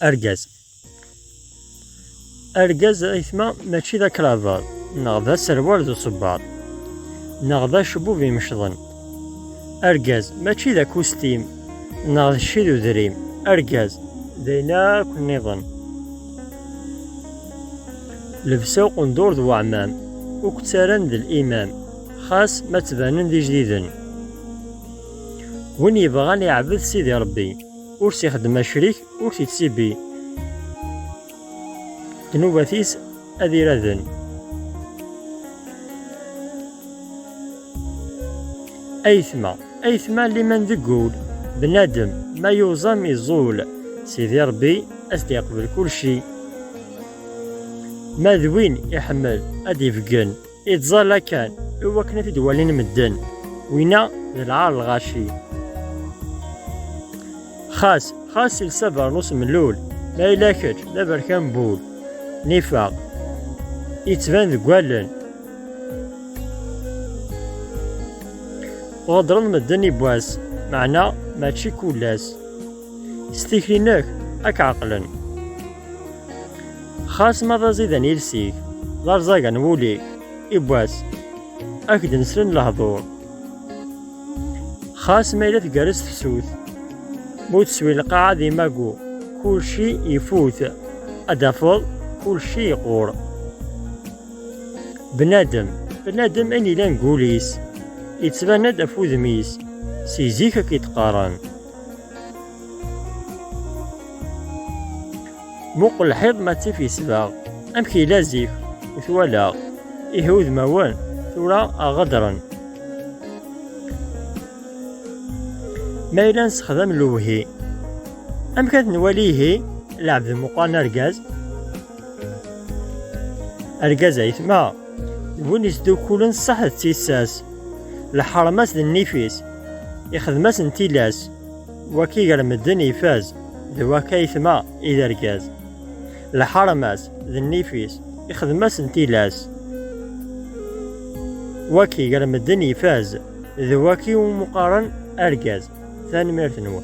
أرجاز. أرجاز إثما ماشي ذا كرافات، ناغ ذا سروال ذو صباط، ناغ ذا شبوب يمشطن. أرجاز ماشي ذا كوستيم، ناغ ذا شي ذو ذريم. أرجاز دايناك النظام، لبسو قندور ذو عمام، وكتارن ذا الإمام، خاص ما تبانن ذي جديدن. وين يبغان يعبد سيدي ربي، ور سيخدم شريك ور سيتسيبي، ذنوباتيس أذي رذن. أيثما لمن ذقول، بنادم ما يوزم يزول، سيدي ربي أسد يقبل كل شي. ما ذوين يحمل أدي فقن، يتظل كان هو كنا تدوالين مدن، وينا العار الغاشي. خاص السبع نص ملول، ما يلاكج لا بركان بول، نفاق يتبان ذقوالن. غضرن مدن يبواس، معنا ماشي كولاس، استيكريناك أك عقلن. خاص ما زيدان يلسيك، لارزاقا ووليك يبواس أكد نسرن الهضور. خاص ما إلا تقارس تفسوث، موت سوي القاعة ذي ماقو، كل شي يفوت أدافض كل شي يقور. بنادم أني لا نقوليس، يتباند أفوذ ميس، سيزيك كيتقارن. موق الحيض ما تفي سباغ، أمكي لازيك وثوالا يهوذ موان ثورا أغدرن. ما إلا نسخدم لوهي، أم كانت نواليه العبد المقان أرجاز أيثما وين يسدو كولن صح تيساس، الحرمات ذا النفيس يخدماس نتيلاس، وكي غير مدن يفاز ذواكا يثما إذا أرجاز. الحرمات ذا النفيس يخدماس نتيلاس، وكي غير مدن يفاز ذواكي ومقارن أرجاز. ثاني مرتنوه.